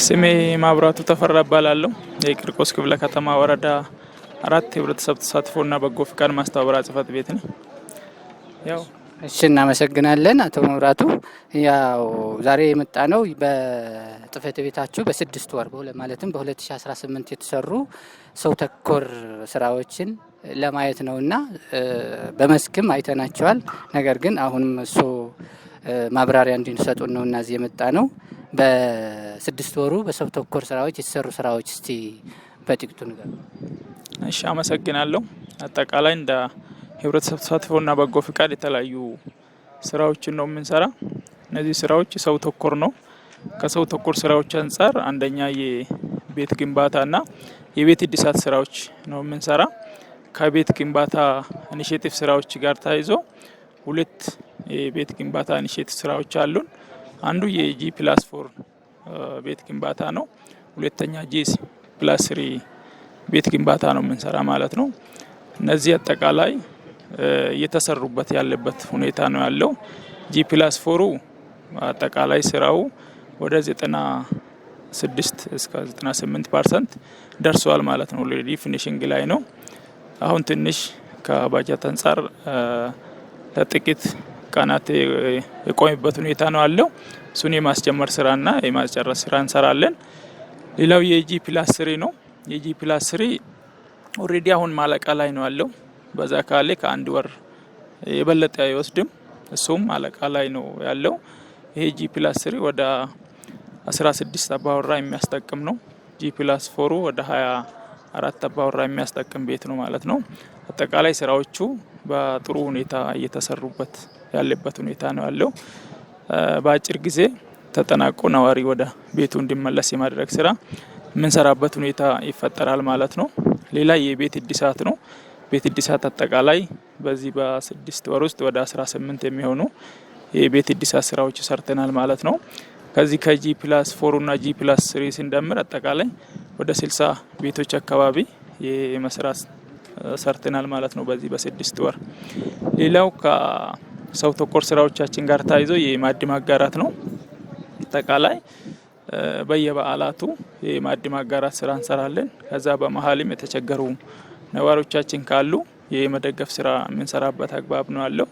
ስሜ ማብራቱ ተፈራ እባላለሁ። የቂርቆስ ክፍለ ከተማ ወረዳ 4 የህብረተሰብ ተሳትፎና በጎ ፍቃድ ማስተባበሪያ ጽህፈት ቤት ነኝ። እሺ፣ እናመሰግናለን አቶ መብራቱ። ያው ዛሬ የመጣ ነው በጽህፈት ቤታችሁ በ6 ወር ማለትም በ2018 የተሰሩ ሰው ተኮር ስራዎችን ለማየት ነውና በመስክም አይተናቸዋል። ነገር ግን አሁንም እሱ ማብራሪያ እንዲሰጡን ነውና እዚህ የመጣ ነው። በ6 ወሩ በሰው ተኮር ስራዎች የተሰሩ ስራዎች እስቲ በጥቂቱ ንገሩ። እሺ፣ አመሰግናለሁ። አጠቃላይ እንደ ህብረተሰብ ተሳትፎና በጎ ፍቃድ የተለያዩ ስራዎችን ነው የምንሰራ። እነዚህ ስራዎች ሰው ተኮር ነው። ከሰው ተኮር ስራዎች አንጻር አንደኛ የቤት ግንባታና የቤት እድሳት ስራዎች ነው የምንሰራ። ከቤት ግንባታ ኢኒሼቲቭ ስራዎች ጋር ተያይዞ 2 የቤት ግንባታ ኢኒሼቲቭ ስራዎች አሉን። አንዱ የጂ+4 ቤት ግንባታ ነው። ሁለተኛ G+3 ቤት ግንባታ ነው የምንሰራ ማለት ነው። እነዚህ አጠቃላይ እየተሰሩበት ያለበት ሁኔታ ነው ያለው። G+4 አጠቃላይ ስራው ወደ 96 እስከ 98% ደርሷል ማለት ነው። ኦልሬዲ ፊኒሺንግ ላይ ነው። አሁን ትንሽ ከባጀት አንጻር ለጥቂት ቀናት የቆመበት ሁኔታ ነው ያለው። እሱን የማስጀመር ስራና የማስጨረስ ስራ እንሰራለን። ሌላው የG+3 ነው። የG+3 ኦልሬዲ አሁን ማለቃ ላይ ነው ያለው። በዛ ካለ ከአንድ ወር የበለጠ አይወስድም። እሱም ማለቃ ላይ ነው ያለው። ይሄ G+3 ወደ 16 አባወራ የሚያስጠቅም ነው። G+4 ወደ 24 አባወራ የሚያስጠቅም ቤት ነው ማለት ነው። አጠቃላይ ስራዎቹ በጥሩ ሁኔታ እየተሰሩበት ያለበት ሁኔታ ነው ያለው። በአጭር ጊዜ ተጠናቆ ነዋሪ ወደ ቤቱ እንዲመለስ የማድረግ ስራ የምንሰራበት ሁኔታ ይፈጠራል ማለት ነው። ሌላ የቤት እድሳት ነው። ቤት እድሳት አጠቃላይ በዚህ በ6 ወር ውስጥ ወደ 18 የሚሆኑ የቤት እድሳት ስራዎች ሰርተናል ማለት ነው። ከዚህ ከG+4 እና G+3 ስንደምር አጠቃላይ ወደ 60 ቤቶች አካባቢ የመስራት ሰርተናል ማለት ነው በዚህ በ6 ወር። ሌላው ከሰው ተኮር ስራዎቻችን ጋር ተያይዞ የማዕድ ማጋራት ነው። አጠቃላይ በየበዓላቱ የማዕድ ማጋራት ስራ እንሰራለን። ከዛ በመሀልም የተቸገሩ ነዋሪዎቻችን ካሉ የመደገፍ ስራ የምንሰራበት አግባብ ነው ያለው።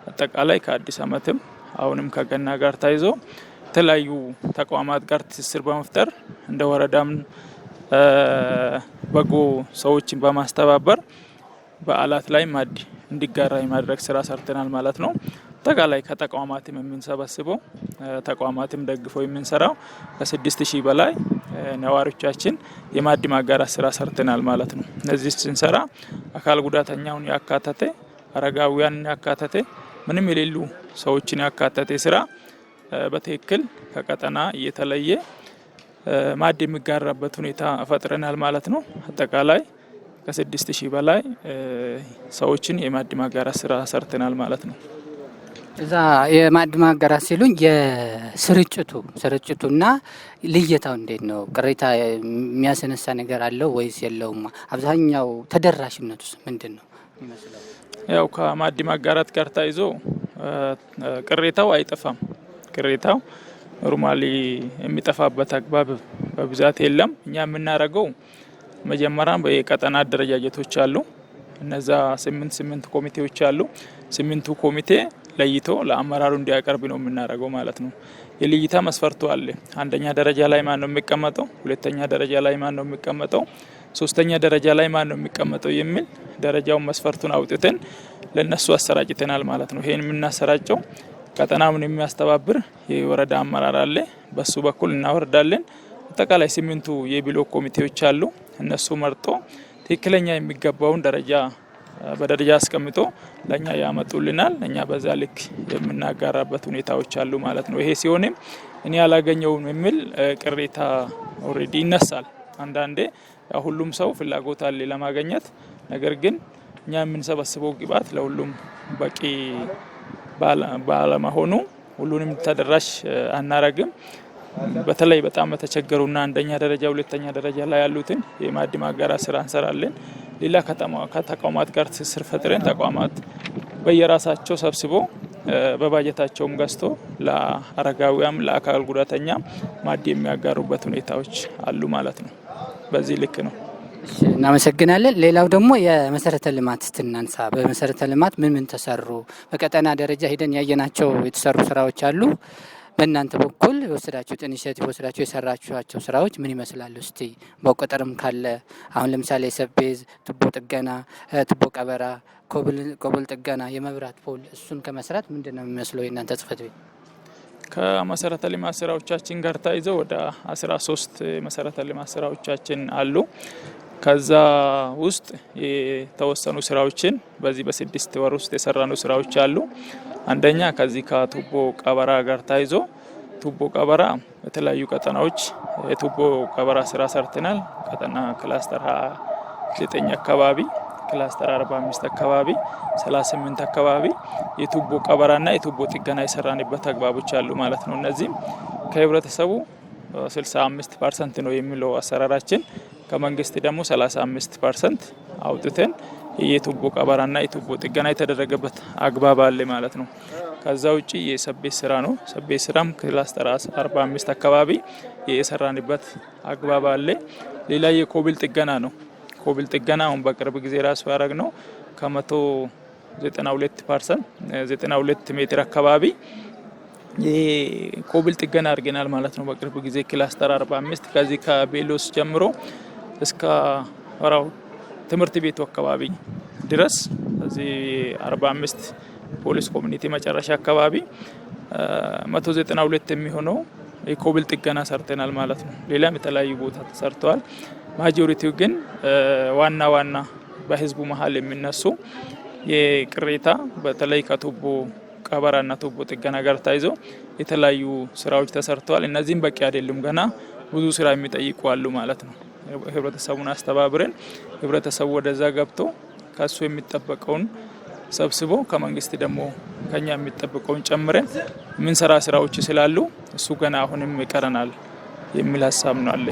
አጠቃላይ ከአዲስ ዓመትም አሁንም ከገና ጋር ተያይዞ የተለያዩ ተቋማት ጋር ትስስር በመፍጠር እንደ ወረዳም በጎ ሰዎችን በማስተባበር በዓላት ላይ ማዕድ እንዲጋራ የማድረግ ስራ ሰርተናል ማለት ነው። አጠቃላይ ከተቋማትም የምንሰበስበው ተቋማትም ደግፈው የምንሰራው ከ6000 በላይ ነዋሪዎቻችን የማዕድ ማጋራት ስራ ሰርተናል ማለት ነው። እነዚህ ስንሰራ አካል ጉዳተኛውን ያካተተ፣ አረጋውያንን ያካተተ፣ ምንም የሌሉ ሰዎችን ያካተተ ስራ በትክክል ከቀጠና እየተለየ ማዕድ የሚጋራበት ሁኔታ ፈጥረናል ማለት ነው። አጠቃላይ ከ6000 በላይ ሰዎችን የማዕድ ማጋራት ስራ ሰርተናል ማለት ነው። እዛ የማዕድ ማጋራት ሲሉኝ ስርጭቱና ልየታው እንዴት ነው? ቅሬታ የሚያስነሳ ነገር አለው ወይስ የለውም? አብዛኛው ተደራሽነቱስ ምንድን ነው ይመስላል? ያው ከማዕድ ማጋራት ጋር ተያይዞ ቅሬታው አይጠፋም። ቅሬታው ኖርማሊ የሚጠፋበት አግባብ በብዛት የለም። እኛ የምናደርገው መጀመሪያ የቀጠና አደረጃጀቶች አሉ። እነዛ 8 ኮሚቴዎች አሉ። 8ቱ ኮሚቴ ለይቶ ለአመራሩ እንዲያቀርብ ነው የምናደርገው ማለት ነው። የልይታ መስፈርቱ አለ። አንደኛ ደረጃ ላይ ማን ነው የሚቀመጠው፣ ሁለተኛ ደረጃ ላይ ማን ነው የሚቀመጠው፣ ሶስተኛ ደረጃ ላይ ማን ነው የሚቀመጠው የሚል ደረጃውን መስፈርቱን አውጥተን ለነሱ አሰራጭተናል ማለት ነው። ይሄን የምናሰራጨው ቀጠናውን የሚያስተባብር የወረዳ አመራር አለ። በሱ በኩል እናወርዳለን። አጠቃላይ 8ቱ የብሎክ ኮሚቴዎች አሉ። እነሱ መርጦ ትክክለኛ የሚገባውን ደረጃ በደረጃ አስቀምጦ ለኛ ያመጡልናል። እኛ በዛ ልክ የምናጋራበት ሁኔታዎች አሉ ማለት ነው። ይሄ ሲሆንም እኔ ያላገኘውም የሚል ቅሬታ ኦልሬዲ ይነሳል። አንዳንዴ ሁሉም ሰው ፍላጎት አለ ለማግኘት። ነገር ግን እኛ የምንሰበስበው ግብዓት ለሁሉም በቂ ባለመሆኑ ሁሉንም ተደራሽ አናረግም። በተለይ በጣም በተቸገሩና አንደኛ ደረጃ ሁለተኛ ደረጃ ላይ ያሉትን የማዕድ ማጋራት ስራ እንሰራለን። ሌላ ከተቋማት ጋር ትስስር ፈጥረን ተቋማት በየራሳቸው ሰብስቦ በባጀታቸውም ገዝቶ ለአረጋዊያም ለአካል ጉዳተኛ ማዕድ የሚያጋሩበት ሁኔታዎች አሉ ማለት ነው። በዚህ ልክ ነው። እናመሰግናለን። ሌላው ደግሞ የመሰረተ ልማት ስትናንሳ በመሰረተ ልማት ምን ተሰሩ? በቀጠና ደረጃ ሂደን ያየናቸው የተሰሩ ስራዎች አሉ። በእናንተ በኩል የወሰዳችሁት ኢኒሼቲቭ ወስዳችሁ የሰራችኋቸው ስራዎች ምን ይመስላሉ? እስቲ በቁጥርም ካለ አሁን ለምሳሌ ሰቤዝ ቱቦ ጥገና፣ ቱቦ ቀበራ፣ ኮብል ጥገና፣ የመብራት ፖል እሱን ከመስራት ምንድነው የሚመስለው የእናንተ ጽህፈት ቤት? ከመሰረተ ልማት ስራዎቻችን ጋር ተያይዘው ወደ 13 መሰረተ ልማት ስራዎቻችን አሉ። ከዛ ውስጥ የተወሰኑ ስራዎችን በዚህ በ6 ወር ውስጥ የሰራኑ ስራዎች አሉ። አንደኛ ከዚህ ከቱቦ ቀበራ ጋር ተያይዞ ቱቦ ቀበራ በተለያዩ ቀጠናዎች የቱቦ ቀበራ ስራ ሰርተናል። ቀጠና ክላስተር 29 አካባቢ፣ ክላስተር 45 አካባቢ፣ 38 አካባቢ የቱቦ ቀበራና የቱቦ ጥገና የሰራንበት አግባቦች አሉ ማለት ነው። እነዚህም ከህብረተሰቡ 65% ነው የሚለው አሰራራችን፣ ከመንግስት ደግሞ 35% አውጥተን የቱቦ ቀበራና የቱቦ ጥገና የተደረገበት አግባብ አለ ማለት ነው። ከዛ ውጪ የሰቤት ስራ ነው። ሰቤት ስራም ክላስተር 45 አካባቢ የሰራንበት አግባብ አለ። ሌላ የኮብል ጥገና ነው። ኮብል ጥገና አሁን በቅርብ ጊዜ ራሱ ያደረግ ነው ከ192% 92 ሜትር አካባቢ የኮብል ጥገና አድርገናል ማለት ነው። በቅርብ ጊዜ ክላስተር 45 ከዚህ ከቤሎስ ጀምሮ እስከ ወራው ትምህርት ቤቱ አካባቢ ድረስ እዚህ 45 ፖሊስ ኮሚኒቲ መጨረሻ አካባቢ 192 የሚሆነው የኮብል ጥገና ሰርተናል ማለት ነው። ሌላም የተለያዩ ቦታ ተሰርተዋል። ማጆሪቲው ግን ዋና በህዝቡ መሀል የሚነሱ የቅሬታ በተለይ ከቱቦ ቀበራና ቱቦ ጥገና ጋር ታይዞ የተለያዩ ስራዎች ተሰርተዋል። እነዚህም በቂ አይደሉም፣ ገና ብዙ ስራ የሚጠይቁ አሉ ማለት ነው። ህብረተሰቡን አስተባብረን ህብረተሰቡ ወደዛ ገብቶ ከሱ የሚጠበቀውን ሰብስቦ ከመንግስት ደግሞ ከኛ የሚጠበቀውን ጨምረን ምን ሰራ ስራዎች ስላሉ እሱ ገና አሁንም ይቀረናል የሚል ሀሳብ ነው አለኝ።